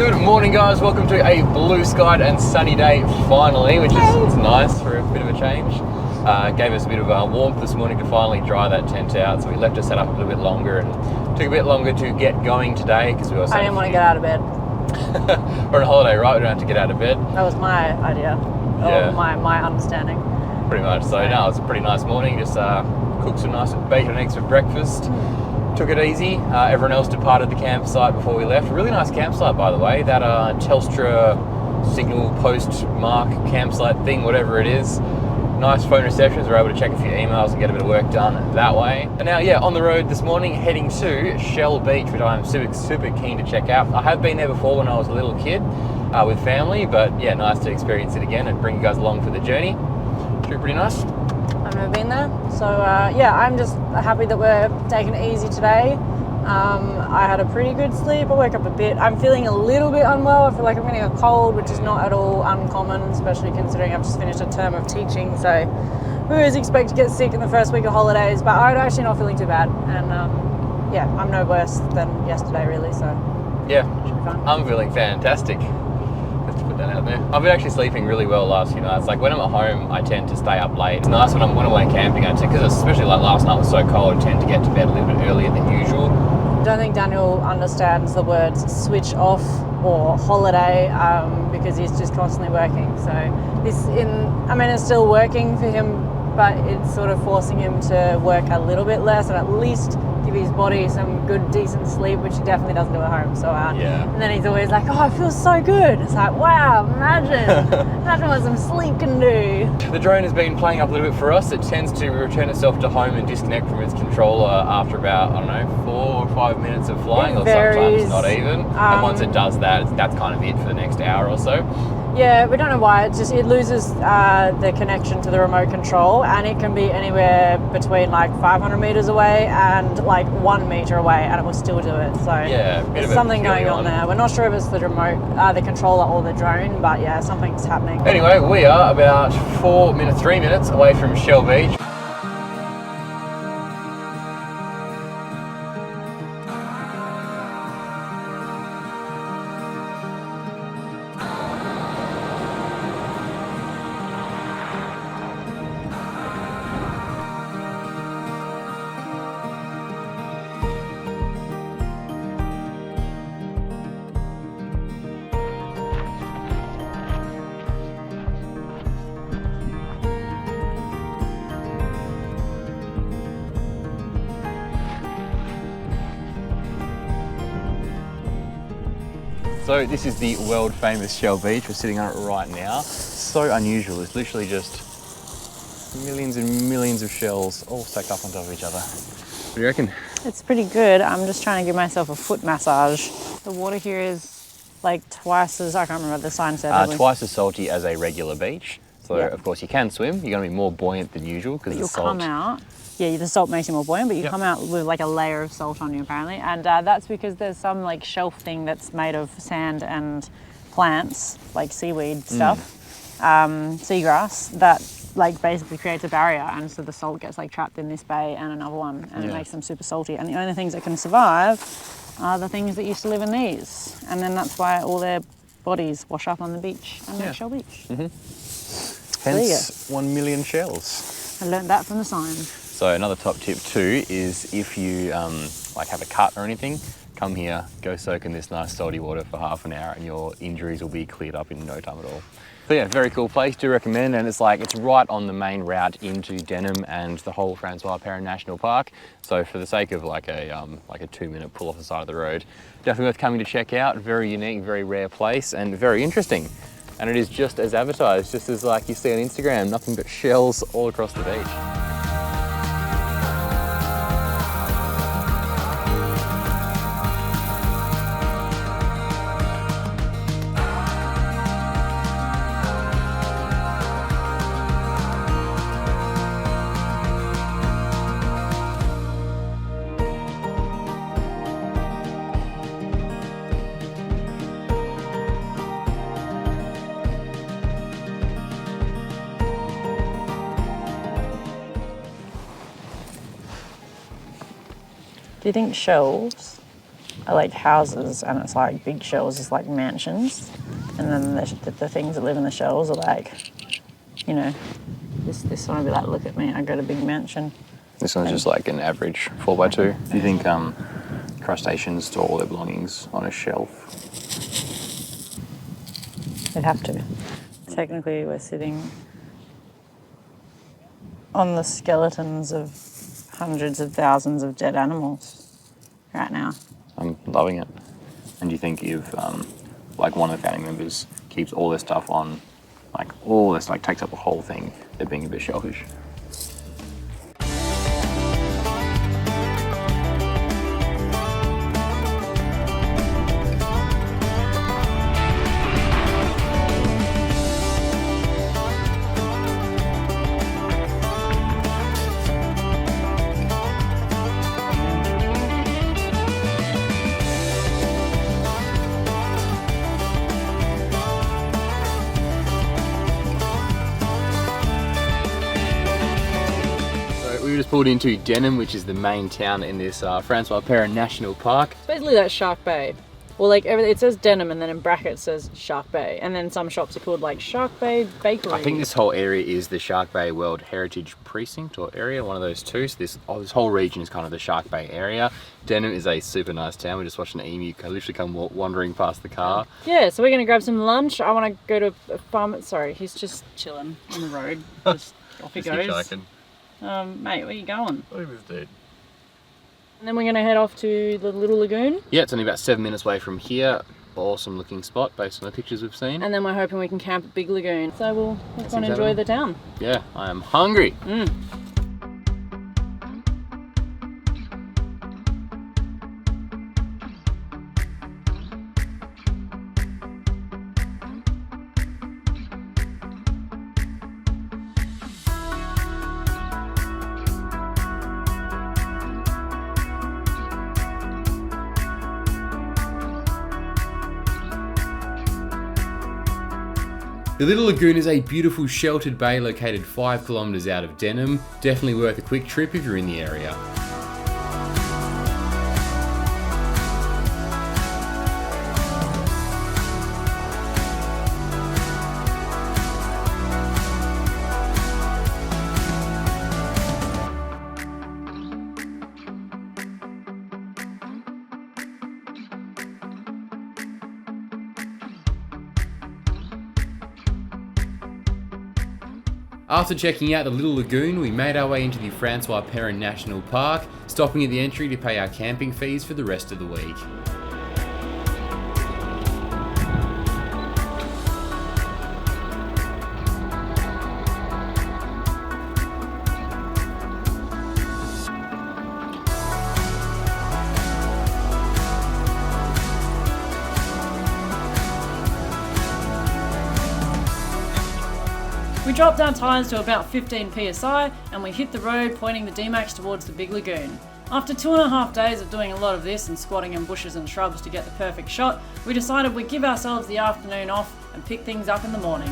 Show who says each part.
Speaker 1: Good morning, guys. Welcome to a blue skied and sunny day finally, which is nice for a bit of a change. Gave us a bit of warmth this morning to finally dry that tent out, so we left it set up a little bit longer and took a bit longer to get going today because we were.
Speaker 2: I didn't want to get out of bed.
Speaker 1: We're on holiday, right? We don't have to get out of bed.
Speaker 2: That was my idea, or my understanding.
Speaker 1: Pretty much. So no, it was a pretty nice morning. Just cooked some nice bacon and eggs for breakfast. Took it easy. Everyone else departed the campsite before we left. Really nice campsite, by the way. That Telstra signal post mark campsite thing, whatever it is. Nice phone receptions. We're able to check a few emails and get a bit of work done that way. And now, on the road this morning, heading to Shell Beach, which I am super keen to check out. I have been there before when I was a little kid with family, but yeah, nice to experience it again and bring you guys along for the journey. Should be pretty nice.
Speaker 2: I've never been there, so I'm just happy that we're taking it easy today. I had a pretty good sleep. I woke up a bit. I'm feeling a little bit unwell. I feel like I'm getting a cold, which is not at all uncommon, especially considering I've just finished a term of teaching. So we always expect to get sick in the first week of holidays, but I'm actually not feeling too bad. And I'm no worse than yesterday, really. So
Speaker 1: yeah,
Speaker 2: should be fine.
Speaker 1: I'm feeling fantastic. Just to put that out there. I've been actually sleeping really well last few nights. Like when I'm at home, I tend to stay up late. It's nice when I'm away camping, because especially like last night was so cold, I tend to get to bed a little bit earlier than usual.
Speaker 2: I don't think Daniel understands the words switch off or holiday because he's just constantly working. So it's still working for him, but it's sort of forcing him to work a little bit less and at least give his body some good, decent sleep, which he definitely doesn't do at home. So and then he's always like, "Oh, it feels so good." It's like, wow, imagine what some sleep can do.
Speaker 1: The drone has been playing up a little bit for us. It tends to return itself to home and disconnect from its controller after about, 4 or 5 minutes of flying, or sometimes not even. And once it does that, that's kind of it for the next hour or so.
Speaker 2: Yeah, we don't know why. It loses the connection to the remote control, and it can be anywhere between like 500 meters away and like 1 meter away, and it will still do it. So there's something going on there. We're not sure if it's the remote, the controller or the drone, but yeah, something's happening.
Speaker 1: Anyway, we are about 3 minutes away from Shell Beach. So this is the world famous Shell Beach. We're sitting on it right now. So unusual. It's literally just millions and millions of shells all stacked up on top of each other. What do you reckon?
Speaker 2: It's pretty good. I'm just trying to give myself a foot massage. The water here is like twice as, I can't remember what the sign said.
Speaker 1: Twice as salty as a regular beach. So of course you can swim. You're going to be more buoyant than usual because the salt.
Speaker 2: You'll come out. Yeah, the salt makes you more buoyant, but you come out with like a layer of salt on you apparently, and that's because there's some like shelf thing that's made of sand and plants, like seaweed stuff, seagrass, that like basically creates a barrier, and so the salt gets like trapped in this bay and another one, and it makes them super salty. And the only things that can survive are the things that used to live in these, and then that's why all their bodies wash up on the beach and make Shell Beach.
Speaker 1: Hence 1 million shells.
Speaker 2: I learned that from the sign.
Speaker 1: So another top tip too is if you like have a cut or anything, come here, go soak in this nice salty water for half an hour and your injuries will be cleared up in no time at all. So yeah, very cool place, do recommend, and it's right on the main route into Denham and the whole Francois Peron National Park. So for the sake of like a 2-minute pull off the side of the road, definitely worth coming to check out. Very unique, very rare place and very interesting. And it is just as advertised, just as like you see on Instagram, nothing but shells all across the beach.
Speaker 2: Do you think shells are like houses, and it's like big shells is like mansions, and then the things that live in the shells are like, you know, this one would be like, look at me, I got a big mansion.
Speaker 1: This one's just like an average 4x2. Do you think crustaceans store all their belongings on a shelf?
Speaker 2: They'd have to. Technically, we're sitting on the skeletons of hundreds of thousands of dead animals right now.
Speaker 1: I'm loving it. And do you think if, like, one of the family members keeps all their stuff on, like, all this, like, takes up the whole thing, they're being a bit selfish? We just pulled into Denham, which is the main town in this Francois Peron National Park.
Speaker 2: It's basically that Shark Bay. Well, like it says Denham, and then in brackets says Shark Bay, and then some shops are called like Shark Bay Bakery.
Speaker 1: I think this whole area is the Shark Bay World Heritage Precinct or area, one of those two. So this whole region is kind of the Shark Bay area. Denham is a super nice town. We're just watching an emu literally come wandering past the car.
Speaker 2: Yeah, so we're gonna grab some lunch. I want to go to a farm. Sorry, he's just chilling on the road. Just off he goes. Mate, where are you going?
Speaker 1: Look at this dude.
Speaker 2: And then we're going to head off to the Little Lagoon.
Speaker 1: Yeah, it's only about 7 minutes away from here. Awesome looking spot based on the pictures we've seen.
Speaker 2: And then we're hoping we can camp at Big Lagoon. So let's go and enjoy the town.
Speaker 1: Yeah, I am hungry. The Little Lagoon is a beautiful sheltered bay located 5 kilometres out of Denham. Definitely worth a quick trip if you're in the area. After checking out the Little Lagoon, we made our way into the Francois Peron National Park, stopping at the entry to pay our camping fees for the rest of the week.
Speaker 2: We dropped our tyres to about 15 psi and we hit the road pointing the D-Max towards the Big Lagoon. After 2.5 days of doing a lot of this and squatting in bushes and shrubs to get the perfect shot, we decided we'd give ourselves the afternoon off and pick things up in the morning.